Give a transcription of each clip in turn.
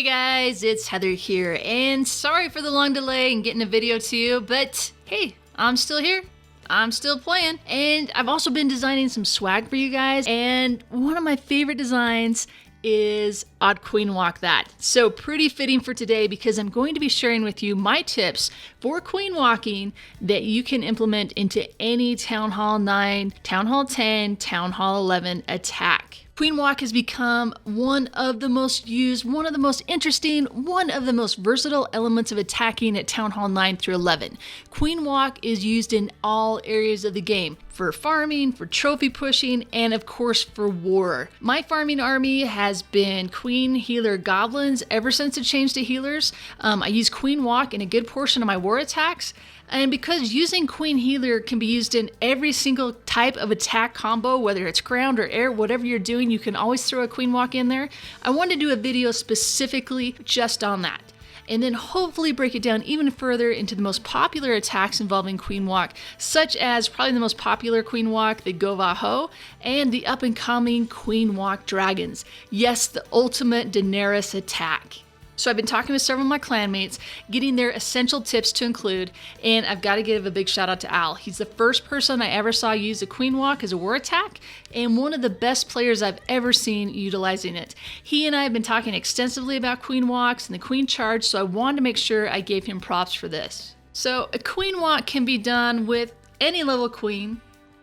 Hey guys, it's Heather here, and sorry for the long delay in getting a video to you, but hey, I'm still here. I'm still playing, and I've also been designing some swag for you guys, and one of my favorite designs is Odd Queen Walk That. So pretty fitting for today because I'm going to be sharing with you my tips for queen walking that you can implement into any Town Hall 9, Town Hall 10, Town Hall 11 attack. Queen walk has become one of the most used, one of the most interesting, one of the most versatile elements of attacking at Town Hall 9 through 11. Queen walk is used in all areas of the game, for farming, for trophy pushing, and of course for war. My farming army has been queen healer goblins ever since it changed to healers. I use queen walk in a good portion of my war attacks. And because using Queen Healer can be used in every single type of attack combo, whether it's ground or air, whatever you're doing, you can always throw a Queen Walk in there. I wanted to do a video specifically just on that. And then hopefully break it down even further into the most popular attacks involving Queen Walk, such as probably the most popular Queen Walk, the Go-Va-Ho, and the up-and-coming Queen Walk Dragons. Yes, the ultimate Daenerys attack. So I've been talking with several of my clanmates, getting their essential tips to include, and I've got to give a big shout out to Al. He's the first person I ever saw use a queen walk as a war attack, and one of the best players I've ever seen utilizing it. He and I have been talking extensively about queen walks and the queen charge, so I wanted to make sure I gave him props for this. So a queen walk can be done with any level queen,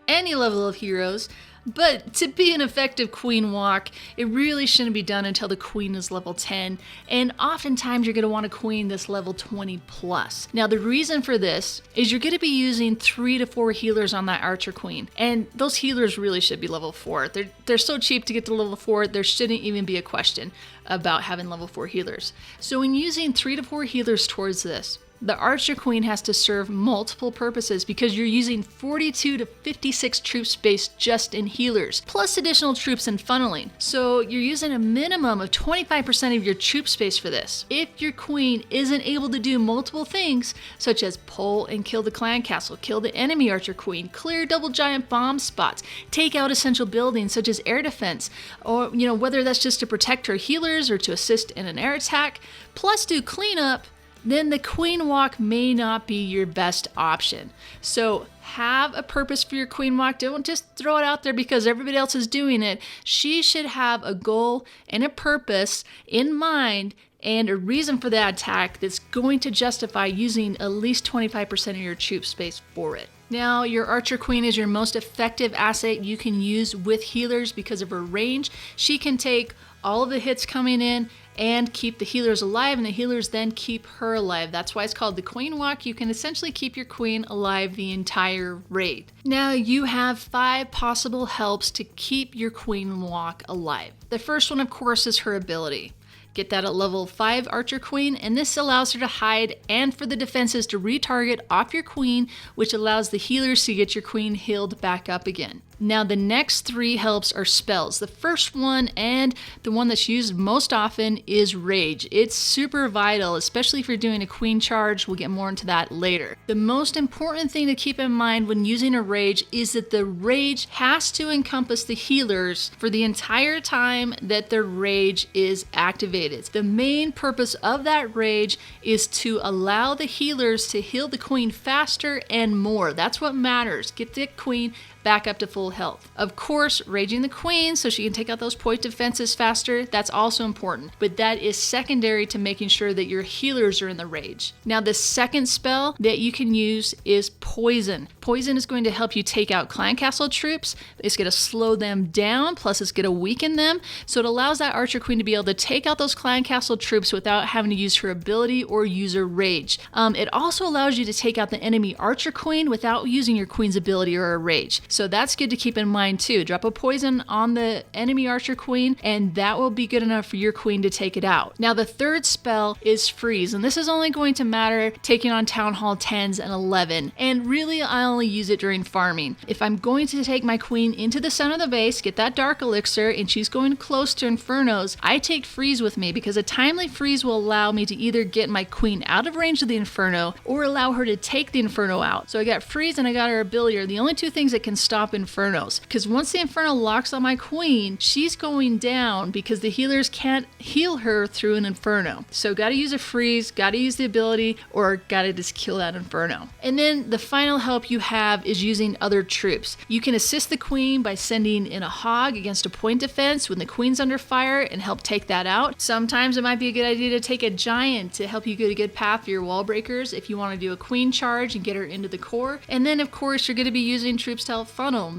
any level of heroes, but to be an effective queen walk, it really shouldn't be done until the queen is level 10, and oftentimes you're going to want a queen that's level 20 plus. Now the reason for this is you're going to be using 3 to 4 healers on that archer queen, and those healers really should be level 4. They're so cheap to get to level 4, there shouldn't even be a question about having level 4 healers. So when using 3 to 4 healers towards this, the Archer Queen has to serve multiple purposes because you're using 42 to 56 troop space just in healers, plus additional troops in funneling. So you're using a minimum of 25% of your troop space for this. If your queen isn't able to do multiple things, such as pull and kill the clan castle, kill the enemy Archer Queen, clear double giant bomb spots, take out essential buildings such as air defense, or whether that's just to protect her healers or to assist in an air attack, plus do cleanup, then the queen walk may not be your best option. So have a purpose for your queen walk. Don't just throw it out there because everybody else is doing it. She should have a goal and a purpose in mind and a reason for that attack that's going to justify using at least 25% of your troop space for it. Now, your Archer Queen is your most effective asset you can use with healers because of her range. She can take all of the hits coming in and keep the healers alive, and the healers then keep her alive. That's why it's called the Queen Walk. You can essentially keep your queen alive the entire raid. Now, you have 5 possible helps to keep your Queen Walk alive. The first one, of course, is her ability. Get that at level 5 Archer Queen, and this allows her to hide and for the defenses to retarget off your queen, which allows the healers to get your queen healed back up again. Now the next 3 helps are spells. The first one, and the one that's used most often, is Rage. It's super vital, especially if you're doing a queen charge. We'll get more into that later. The most important thing to keep in mind when using a Rage is that the Rage has to encompass the healers for the entire time that the Rage is activated. The main purpose of that Rage is to allow the healers to heal the queen faster and more. That's what matters. Get the queen back up to full health. Of course, raging the queen so she can take out those point defenses faster, that's also important, but that is secondary to making sure that your healers are in the rage. Now, the second spell that you can use is Poison. Poison is going to help you take out clan castle troops. It's going to slow them down, plus it's going to weaken them, so it allows that Archer Queen to be able to take out those clan castle troops without having to use her ability or use her rage. It also allows you to take out the enemy Archer Queen without using your queen's ability or a rage. So that's good to keep in mind too. Drop a poison on the enemy Archer Queen, and that will be good enough for your queen to take it out. Now the third spell is Freeze, and this is only going to matter taking on Town Hall 10s and 11, and really I only use it during farming. If I'm going to take my queen into the center of the base, get that dark elixir, and she's going close to Infernos, I take Freeze with me because a timely freeze will allow me to either get my queen out of range of the Inferno or allow her to take the Inferno out. So I got Freeze and I got her ability are the only 2 things that can stop infernos. Because once the inferno locks on my queen, she's going down because the healers can't heal her through an inferno. So gotta use a freeze, gotta use the ability, or gotta just kill that inferno. And then the final help you have is using other troops. You can assist the queen by sending in a hog against a point defense when the queen's under fire and help take that out. Sometimes it might be a good idea to take a giant to help you get a good path for your wall breakers if you want to do a queen charge and get her into the core. And then of course you're going to be using troops to help funnel,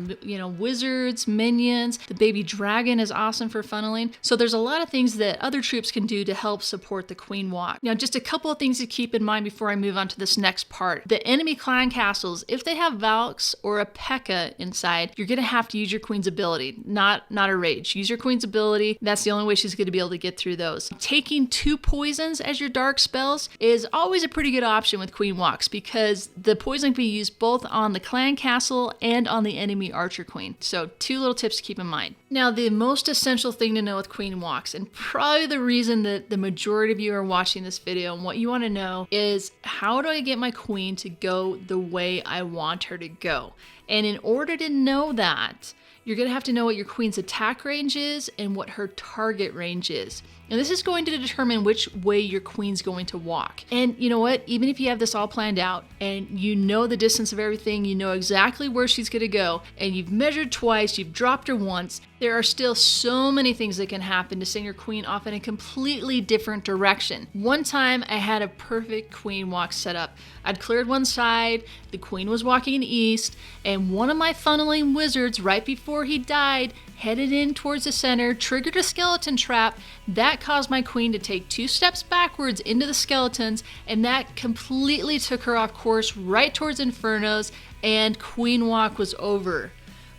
wizards, minions. The baby dragon is awesome for funneling. So there's a lot of things that other troops can do to help support the queen walk. Now just a couple of things to keep in mind before I move on to this next part. The enemy clan castles, if they have Valks or a P.E.K.K.A. inside, you're going to have to use your queen's ability, not a rage. Use your queen's ability. That's the only way she's going to be able to get through those. Taking 2 poisons as your dark spells is always a pretty good option with queen walks because the poison can be used both on the clan castle and on the enemy archer queen. So 2 little tips to keep in mind. Now the most essential thing to know with queen walks, and probably the reason that the majority of you are watching this video and what you want to know, is how do I get my queen to go the way I want her to go? And in order to know that, you're going to have to know what your queen's attack range is and what her target range is. And this is going to determine which way your queen's going to walk. And you know what? Even if you have this all planned out and you know the distance of everything, you know exactly where she's going to go, and you've measured twice, you've dropped her once, there are still so many things that can happen to send your queen off in a completely different direction. One time I had a perfect queen walk set up. I'd cleared one side, the queen was walking east, and one of my funneling wizards right before he died headed in towards the center, triggered a skeleton trap. That caused my queen to take 2 steps backwards into the skeletons, and that completely took her off course right towards infernos, and queen walk was over.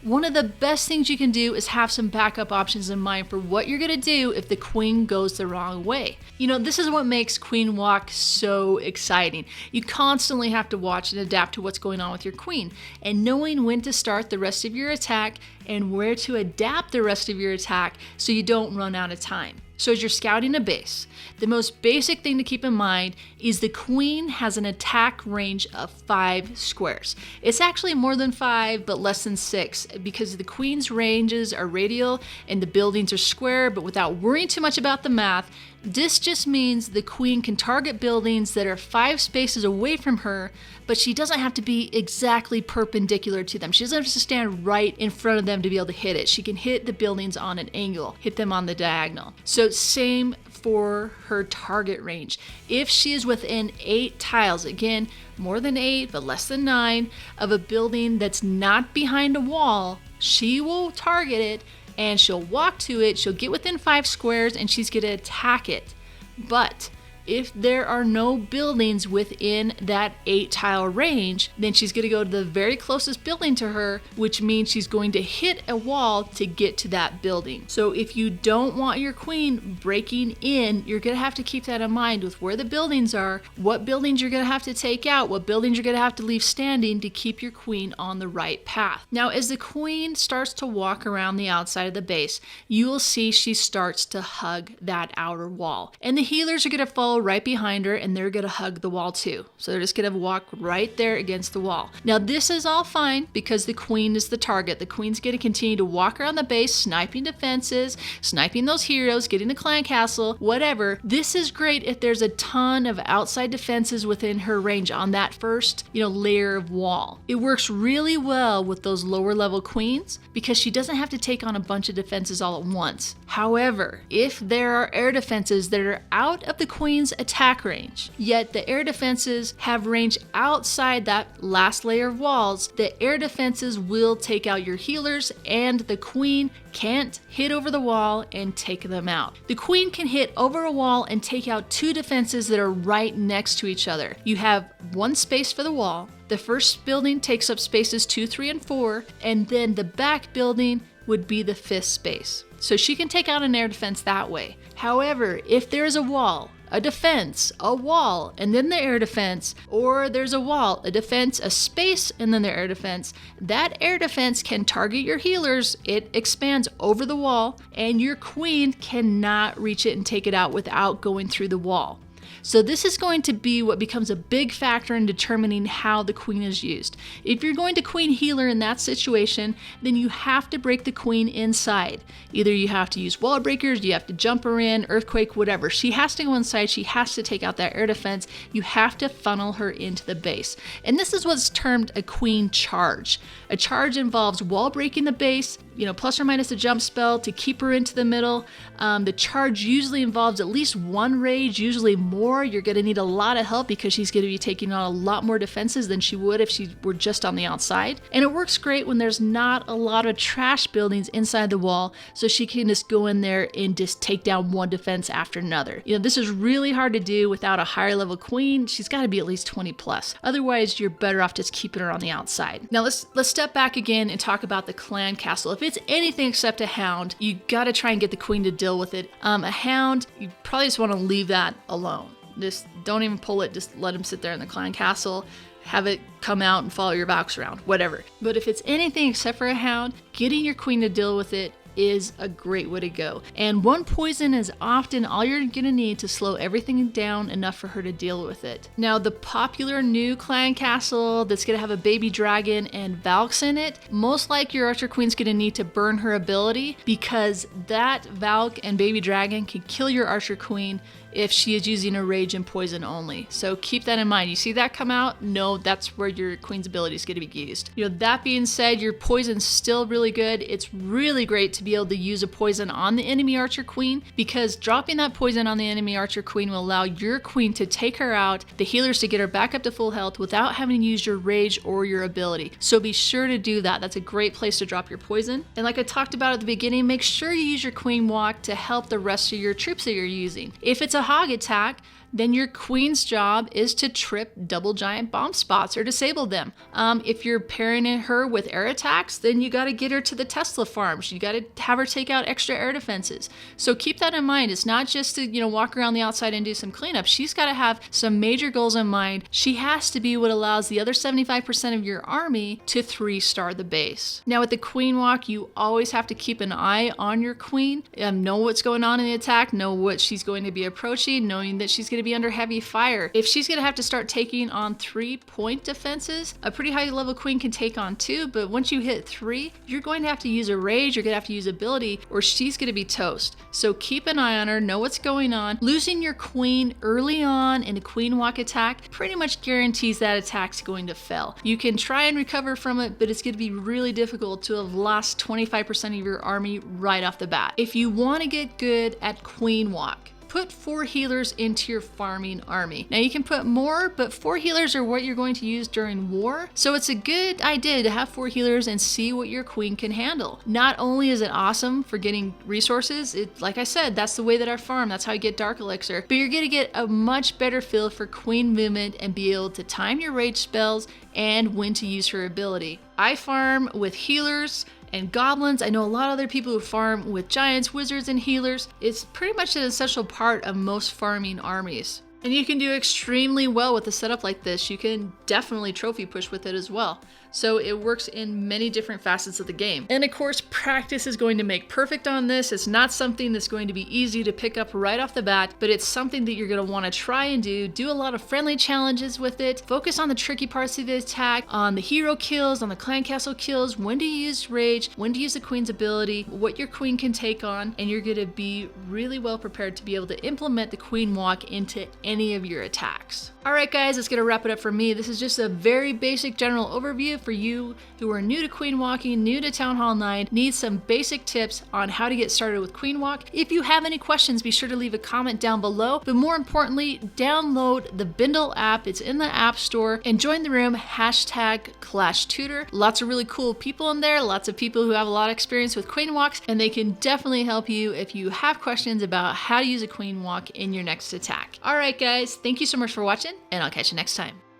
One of the best things you can do is have some backup options in mind for what you're going to do if the queen goes the wrong way. This is what makes queen walk so exciting. You constantly have to watch and adapt to what's going on with your queen, and knowing when to start the rest of your attack and where to adapt the rest of your attack so you don't run out of time. So as you're scouting a base, the most basic thing to keep in mind is the queen has an attack range of 5 squares. It's actually more than 5, but less than 6, because the queen's ranges are radial and the buildings are square, but without worrying too much about the math, this just means the queen can target buildings that are 5 spaces away from her, but she doesn't have to be exactly perpendicular to them. She doesn't have to stand right in front of them to be able to hit it. She can hit the buildings on an angle, hit them on the diagonal. So same for her target range. If she is within 8 tiles, again, more than 8 but less than 9, of a building that's not behind a wall, she will target it and she'll walk to it, she'll get within 5 squares, and she's gonna attack it. But if there are no buildings within that 8 tile range, then she's going to go to the very closest building to her, which means she's going to hit a wall to get to that building. So if you don't want your queen breaking in, you're going to have to keep that in mind with where the buildings are, what buildings you're going to have to take out, what buildings you're going to have to leave standing to keep your queen on the right path. Now, as the queen starts to walk around the outside of the base, you will see she starts to hug that outer wall. And the healers are going to follow right behind her, and they're going to hug the wall too. So they're just going to walk right there against the wall. Now this is all fine because the queen is the target. The queen's going to continue to walk around the base, sniping defenses, sniping those heroes, getting the clan castle, whatever. This is great if there's a ton of outside defenses within her range on that first, layer of wall. It works really well with those lower level queens because she doesn't have to take on a bunch of defenses all at once. However, if there are air defenses that are out of the queen's attack range, yet the air defenses have range outside that last layer of walls, the air defenses will take out your healers, and the queen can't hit over the wall and take them out. The queen can hit over a wall and take out 2 defenses that are right next to each other. You have 1 space for the wall. The first building takes up spaces 2, 3, and 4, and then the back building would be the 5th space. So she can take out an air defense that way. However, if there's a wall, a defense, a wall, and then the air defense, or there's a wall, a defense, a space, and then the air defense, that air defense can target your healers. It expands over the wall, and your queen cannot reach it and take it out without going through the wall. So this is going to be what becomes a big factor in determining how the queen is used. If you're going to queen healer in that situation, then you have to break the queen inside. Either you have to use wall breakers, you have to jump her in, earthquake, whatever. She has to go inside, she has to take out that air defense. You have to funnel her into the base. And this is what's termed a queen charge. A charge involves wall breaking the base, plus or minus a jump spell to keep her into the middle. The charge usually involves at least one rage, usually more. You're going to need a lot of help because she's going to be taking on a lot more defenses than she would if she were just on the outside. And it works great when there's not a lot of trash buildings inside the wall, so she can just go in there and just take down one defense after another. This is really hard to do without a higher level queen. She's got to be at least 20 plus. Otherwise, you're better off just keeping her on the outside. Now let's step back again and talk about the clan castle. If it's anything except a hound, you got to try and get the queen to deal with it. A hound, you probably just want to leave that alone. Just don't even pull it, just let him sit there in the clan castle. Have it come out and follow your box around, whatever. But if it's anything except for a hound, getting your queen to deal with it is a great way to go. And one poison is often all you're gonna need to slow everything down enough for her to deal with it. Now, the popular new clan castle that's gonna have a baby dragon and Valks in it, most like your archer queen's gonna need to burn her ability, because that Valk and baby dragon can kill your archer queen if she is using a rage and poison only. So keep that in mind. You see that come out? No, that's where your queen's ability is going to be used. That being said, your poison's still really good. It's really great to be able to use a poison on the enemy archer queen, because dropping that poison on the enemy archer queen will allow your queen to take her out, the healers to get her back up to full health without having to use your rage or your ability. So be sure to do that. That's a great place to drop your poison. And like I talked about at the beginning, make sure you use your queen walk to help the rest of your troops that you're using. If it's a hog attack, then your queen's job is to trip double giant bomb spots or disable them. If you're pairing her with air attacks, then you got to get her to the Tesla farms. You got to have her take out extra air defenses. So keep that in mind. It's not just to walk around the outside and do some cleanup. She's got to have some major goals in mind. She has to be what allows the other 75% of your army to 3-star the base. Now with the queen walk, you always have to keep an eye on your queen. Know what's going on in the attack. Know what she's going to be approaching. Knowing that she's going to be under heavy fire. If she's going to have to start taking on 3-point defenses, a pretty high level queen can take on 2, but once you hit 3, you're going to have to use a rage, you're going to have to use ability, or she's going to be toast. So keep an eye on her, know what's going on. Losing your queen early on in a queen walk attack pretty much guarantees that attack's going to fail. You can try and recover from it, but it's going to be really difficult to have lost 25% of your army right off the bat. If you want to get good at queen walk, put 4 healers into your farming army. Now you can put more, but 4 healers are what you're going to use during war. So it's a good idea to have 4 healers and see what your queen can handle. Not only is it awesome for getting resources, like I said, that's the way that I farm. That's how I get dark elixir. But you're gonna get a much better feel for queen movement and be able to time your rage spells and when to use her ability. I farm with healers and goblins. I know a lot of other people who farm with giants, wizards, and healers. It's pretty much an essential part of most farming armies. And you can do extremely well with a setup like this. You can definitely trophy push with it as well. So it works in many different facets of the game. And of course, practice is going to make perfect on this. It's not something that's going to be easy to pick up right off the bat, but it's something that you're going to want to try and do a lot of friendly challenges with it. Focus on the tricky parts of the attack, on the hero kills, on the clan castle kills, when to use rage, when to use the queen's ability, what your queen can take on, and you're going to be really well prepared to be able to implement the queen walk into any of your attacks. All right, guys, that's going to wrap it up for me. This is just a very basic general overview for you who are new to queen walking, new to Town Hall 9, need some basic tips on how to get started with queen walk. If you have any questions, be sure to leave a comment down below. But more importantly, download the Bindle app. It's in the App Store, and join the room, #ClashTutor. Lots of really cool people in there, lots of people who have a lot of experience with queen walks, and they can definitely help you if you have questions about how to use a queen walk in your next attack. All right, guys, thank you so much for watching, and I'll catch you next time.